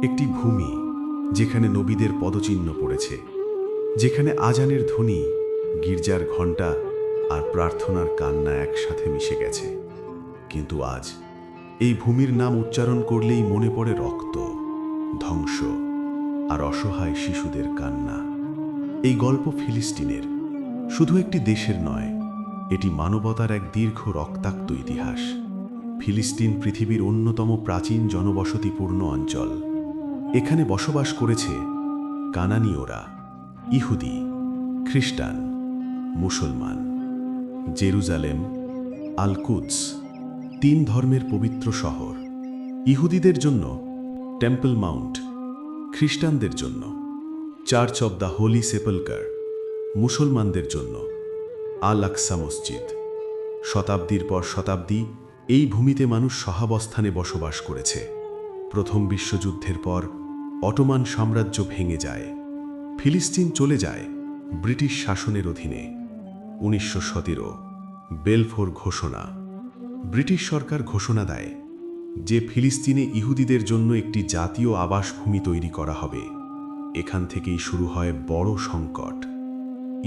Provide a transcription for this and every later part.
একটি ভূমি যেখানে নবীদের পদচিহ্ন পড়েছে, যেখানে আজানের ধ্বনি, গির্জার ঘণ্টা আর প্রার্থনার কান্না একসাথে মিশে গেছে। কিন্তু আজ এই ভূমির নাম উচ্চারণ করলেই মনে পড়ে রক্ত, ধ্বংস আর অসহায় শিশুদের কান্না। এই গল্প ফিলিস্তিনের, শুধু একটি দেশের নয়, এটি মানবতার এক দীর্ঘ রক্তাক্ত ইতিহাস। ফিলিস্তিন পৃথিবীর অন্যতম প্রাচীন জনবসতিপূর্ণ অঞ্চল। এখানে বসবাস করেছে কানানীয়রা, ইহুদি, খ্রিস্টান, মুসলমান। জেরুজালেম, আল কুদস, 3 ধর্মের পবিত্র শহর। ইহুদিদের জন্য টেম্পল মাউন্ট, খ্রিস্টানদের জন্য চার্চ অব দ্য হোলি সেপলকার, মুসলমানদের জন্য আল আকসা মসজিদ। শতাব্দীর পর শতাব্দী এই ভূমিতে মানুষ সহাবস্থানে বসবাস করেছে। প্রথম বিশ্বযুদ্ধের পর অটোমান সাম্রাজ্য ভেঙে যায়, ফিলিস্তিন চলে যায় ব্রিটিশ শাসনের অধীনে। 1917 বেলফোর ঘোষণা। ব্রিটিশ সরকার ঘোষণা দেয় যে ফিলিস্তিনে ইহুদিদের জন্য একটি জাতীয় আবাসভূমি তৈরি করা হবে। এখান থেকেই শুরু হয় বড় সংকট।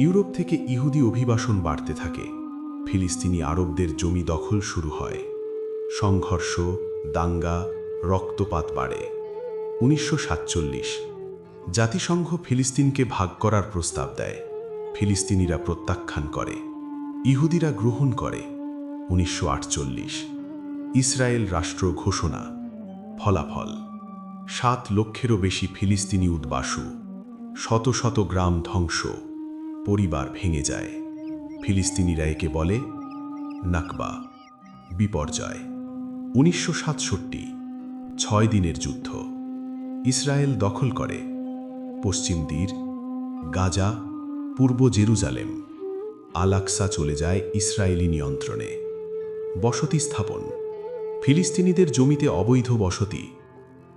ইউরোপ থেকে ইহুদি অভিবাসন বাড়তে থাকে, ফিলিস্তিনি আরবদের জমি দখল শুরু হয়। সংঘর্ষ, দাঙ্গা, রক্তপাত বাড়ে। 1947 জাতিসংঘ ফিলিস্তিনকে ভাগ করার প্রস্তাব দেয়। ফিলিস্তিনিরা প্রত্যাখ্যান করে, ইহুদিরা গ্রহণ করে। 1948 ইসরায়েল রাষ্ট্র ঘোষণা। ফলাফল 7 লক্ষেরও বেশি ফিলিস্তিনি উদ্বাসু, শত শত গ্রাম ধ্বংস, পরিবার ভেঙে যায়। ফিলিস্তিনিরা একে বলে নাকবা, বিপর্যয়। 1967 6 দিনের যুদ্ধ। ইসরায়েল দখল করে পশ্চিম তীর, গাজা, পূর্ব জেরুজালেম। আল আকসা চলে যায় ইসরায়েলি নিয়ন্ত্রণে। বসতি স্থাপন। ফিলিস্তিনিদের জমিতে অবৈধ বসতি,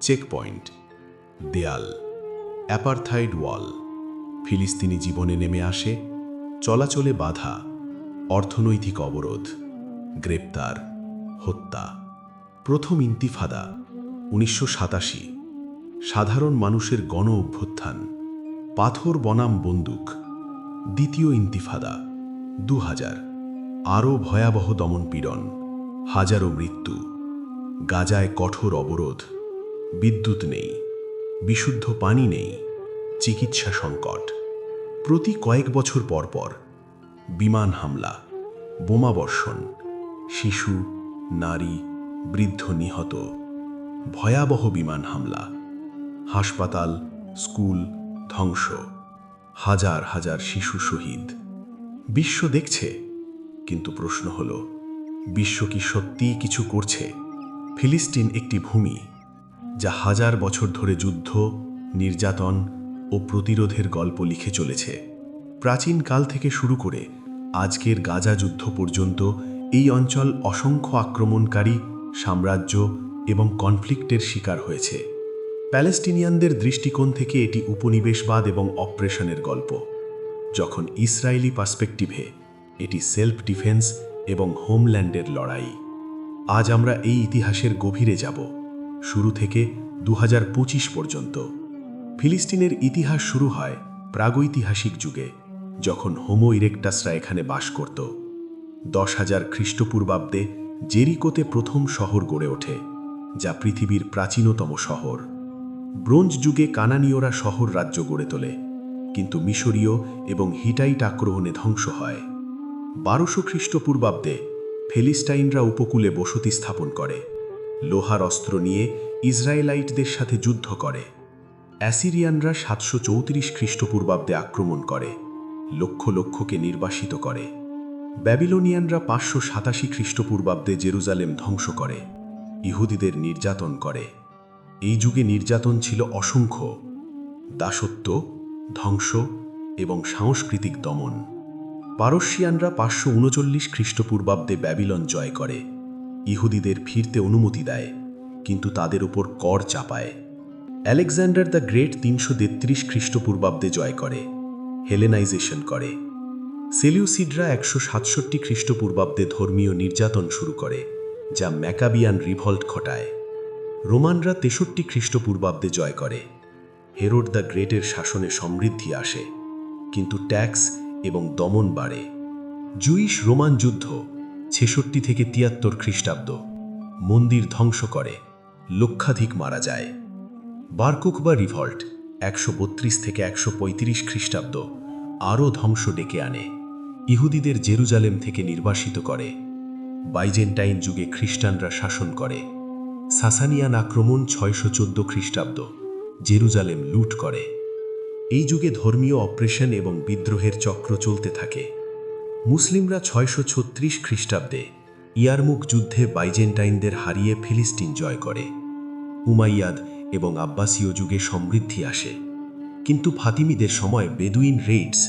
চেকপয়েন্ট, দেয়াল, অ্যাপারথাইড ওয়াল। ফিলিস্তিনি জীবনে নেমে আসে চলাচলে বাধা, অর্থনৈতিক অবরোধ, গ্রেপ্তার, হত্যা। প্রথম ইন্তিফাদা 1987, সাধারণ মানুষের গণ অভ্যুত্থান, পাথর বনাম বন্দুক। দ্বিতীয় ইন্তিফাদা 2000, আরও ভয়াবহ দমনপীড়ন, হাজারো মৃত্যু। গাজায় কঠোর অবরোধ, বিদ্যুৎ নেই, বিশুদ্ধ পানি নেই, চিকিৎসা সংকট। প্রতি কয়েক বছর পর পর বিমান হামলা, বোমাবর্ষণ, শিশু, নারী, বৃদ্ধ নিহত। ভয়াবহ বিমান হামলা, হাসপাতাল, স্কুল ধ্বংস, হাজার হাজার শিশু শহীদ। বিশ্ব দেখছে, কিন্তু প্রশ্ন হল, বিশ্ব কি সত্যিই কিছু করছে? ফিলিস্তিন একটি ভূমি যা হাজার বছর ধরে যুদ্ধ, নির্যাতন ও প্রতিরোধের গল্প লিখে চলেছে। প্রাচীনকাল থেকে শুরু করে আজকের গাজা যুদ্ধ পর্যন্ত এই অঞ্চল অসংখ্য আক্রমণকারী, সাম্রাজ্য এবং কনফ্লিক্টের শিকার হয়েছে। প্যালেস্টিনিয়ানদের দৃষ্টিকোণ থেকে এটি উপনিবেশবাদ এবং অপারেশনের গল্প, যখন ইসরায়েলি পার্সপেক্টিভে এটি সেলফ ডিফেন্স এবং হোমল্যান্ডের লড়াই। আজ আমরা এই ইতিহাসের গভীরে যাব, শুরু থেকে 2025 পর্যন্ত। ফিলিস্তিনের ইতিহাস শুরু হয় প্রাগৈতিহাসিক যুগে, যখন হোমো ইরেক্টাসরা এখানে বাস করত। 10,000 খ্রিস্টপূর্বাব্দে জেরিকোতে প্রথম শহর গড়ে ওঠে, যা পৃথিবীর প্রাচীনতম শহর। ব্রোঞ্জ যুগে কানানীয়রা শহর রাজ্য গড়ে তোলে, কিন্তু মিশরীয় এবং হিটাইট আক্রমণে ধ্বংস হয়। 1200 খ্রিস্টপূর্বাব্দে ফিলিস্টাইনরা উপকূলে বসতি স্থাপন করে, লোহার অস্ত্র নিয়ে ইসরায়েলাইটদের সাথে যুদ্ধ করে। অ্যাসিরিয়ানরা 734 খ্রিস্টপূর্বাব্দে আক্রমণ করে, লক্ষ লক্ষকে নির্বাসিত করে। ব্যাবিলনিয়ানরা 587 খ্রিস্টপূর্বাব্দে জেরুজালেম ধ্বংস করে, ইহুদিদের নির্যাতন করে। এই যুগে নির্যাতন ছিল অসংখ্য, দাসত্ব, ধ্বংস এবং সাংস্কৃতিক দমন। পারস্যিয়ানরা 539 খ্রিস্টপূর্বাব্দে ব্যাবিলন জয় করে, ইহুদিদের ফিরতে অনুমতি দেয়, কিন্তু তাদের উপর কর চাপায়। আলেকজান্ডার দ্য গ্রেট 333 খ্রিস্টপূর্বাব্দে জয় করে, হেলেনাইজেশন করে। সেলিউসিডরা 167 খ্রিস্টপূর্বাব্দে ধর্মীয় নির্যাতন শুরু করে, যা ম্যাকাবিয়ান রিভল্ট ঘটায়। রোমানরা 63 খ্রিস্টপূর্বাব্দে জয় করে। হেরোড দ্য গ্রেটের শাসনে সমৃদ্ধি আসে, কিন্তু ট্যাক্স এবং দমন বাড়ে। জুইশ রোমান যুদ্ধ 66 থেকে 73 খ্রিস্টাব্দ, মন্দির ধ্বংস করে, লক্ষাধিক মারা যায়। বার কোখবা রিভল্ট 132 থেকে 135 খ্রিস্টাব্দ আরও ধ্বংস ডেকে আনে, ইহুদিদের জেরুজালেম থেকে নির্বাসিত করে। বাইজেন্টাইন যুগে খ্রিস্টানরা শাসন করে। সাসানিয়ান আক্রমণ 614 খ্রিস্টাব্দ, জেরুজালেম লুট করে। এই যুগে ধর্মীয় অপারেশন এবং বিদ্রোহের চক্র চলতে থাকে। মুসলিমরা 636 খ্রিস্টাব্দে ইয়ারমুক যুদ্ধে বাইজেন্টাইনদের হারিয়ে ফিলিস্তিন জয় করে। উমাইয়াদ এবং আব্বাসীয় যুগে সমৃদ্ধি আসে, কিন্তু ফাতিমিদের সময় বেদুইন রেইডস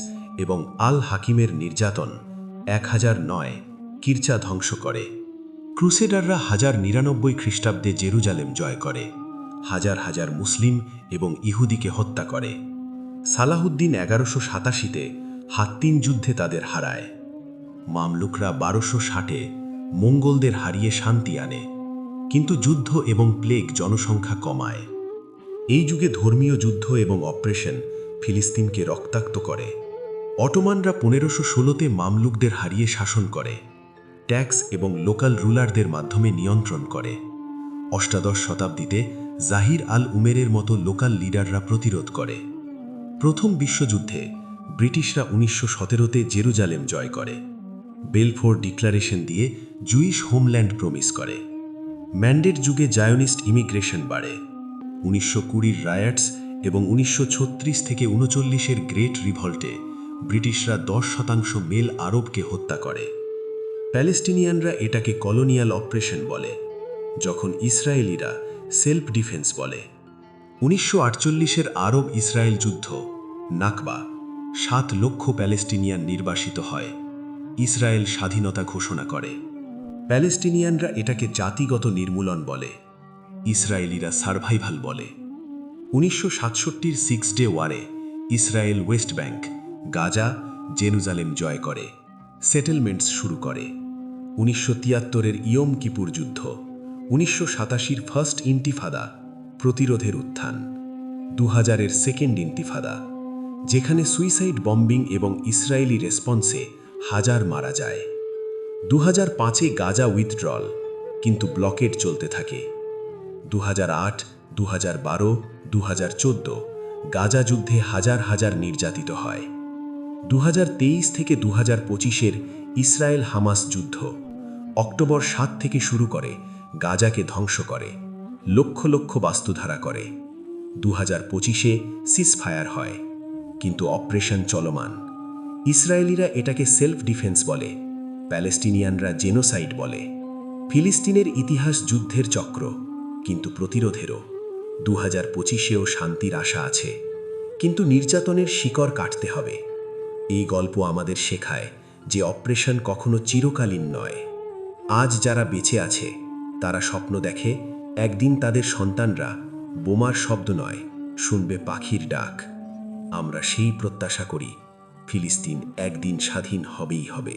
এবং আল হাকিমের নির্যাতন 1009 কিরচা ধ্বংস করে। ক্রুসেডাররা 1099 খ্রিস্টাব্দে জেরুজালেম জয় করে, হাজার হাজার মুসলিম এবং ইহুদিকে হত্যা করে। সালাহুদ্দিন 1187-তে হাত্তিন যুদ্ধে তাদের হারায়। মামলুকরা 1260-এ মঙ্গোলদের হারিয়ে শান্তি আনে, কিন্তু যুদ্ধ এবং প্লেগ জনসংখ্যা কমায়। এই যুগে ধর্মীয় যুদ্ধ এবং অপারেশন ফিলিস্তিনকে রক্তাক্ত করে। অটোমানরা 1516-তে মামলুকদের হারিয়ে শাসন করে, ট্যাক্স এবং লোকাল রুলারদের মাধ্যমে নিয়ন্ত্রণ করে। অষ্টাদশ শতাব্দীতে জাহির আল উমেরের মতো লোকাল লিডাররা প্রতিরোধ করে। প্রথম বিশ্বযুদ্ধে ব্রিটিশরা 1917-তে জেরুজালেম জয় করে, বেলফোর ডিক্লারেশন দিয়ে জুইশ হোমল্যান্ড প্রমিস করে। ম্যান্ডেট যুগে জায়োনিস্ট ইমিগ্রেশন বাড়ে। 1920-র রায়াটস এবং 1936 থেকে 39-এর গ্রেট রিভল্টে ব্রিটিশরা 10% মেল আরবকে হত্যা করে। প্যালেস্টিনিয়ানরা এটাকে কলোনিয়াল অপারেশন বলে, যখন ইসরায়েলিরা সেলফ ডিফেন্স বলে। 1948-এর আরব ইসরায়েল যুদ্ধ, নাকবা, 7 লক্ষ প্যালেস্টিনিয়ান নির্বাসিত হয়। ইসরায়েল স্বাধীনতা ঘোষণা করে। প্যালেস্টিনিয়ানরা এটাকে জাতিগত নির্মূলন বলে, ইসরায়েলিরা সার্ভাইভাল বলে। 1967-র 6 ডে ওয়ারে Israel West Bank, Gaza, Jerusalem জয় করে, সেটেলমেন্টস শুরু করে। 1973-এর ইয়ম কিপুর যুদ্ধ, 1987-র ফার্স্ট ইন্টিফাদা, প্রতিরোধের উত্থান, 2000-এর সেকেন্ড ইন্টিফাদা, যেখানে সুইসাইড বম্বিং এবং ইসরায়েলি রেসপন্সে হাজার মারা যায়। 2005-এ গাজা উইথড্রল, কিন্তু ব্লকেড চলতে থাকে। 2008, 2012, 2014 গাজা যুদ্ধে হাজার হাজার নির্যাতিত হয়। 2023 থেকে 2025-এর ইসরায়েল হামাস যুদ্ধ অক্টোবর 7 থেকে শুরু করে গাজাকে ধ্বংস করে, লক্ষ লক্ষ বাস্তুধারা করে। 2025-এ সিজফায়ার হয়, কিন্তু অপারেশন চলমান। ইসরায়েলিরা এটাকে সেলফ ডিফেন্স বলে, প্যালেস্টিনিয়ানরা জেনোসাইড বলে। ফিলিস্তিনের ইতিহাস যুদ্ধের চক্র, কিন্তু প্রতিরোধেরও। 2025-এও শান্তির আশা আছে, কিন্তু নির্যাতনের শিকড় কাটতে হবে। এই গল্প আমাদের শেখায় যে অপারেশন কখনো চিরকালীন নয়। আজ যারা বেঁচে আছে তারা স্বপ্ন দেখে একদিন তাদের সন্তানরা বোমার শব্দ নয়, শুনবে পাখির ডাক। আমরা সেই প্রত্যাশা করি, ফিলিস্তিন একদিন স্বাধীন হবেই হবে।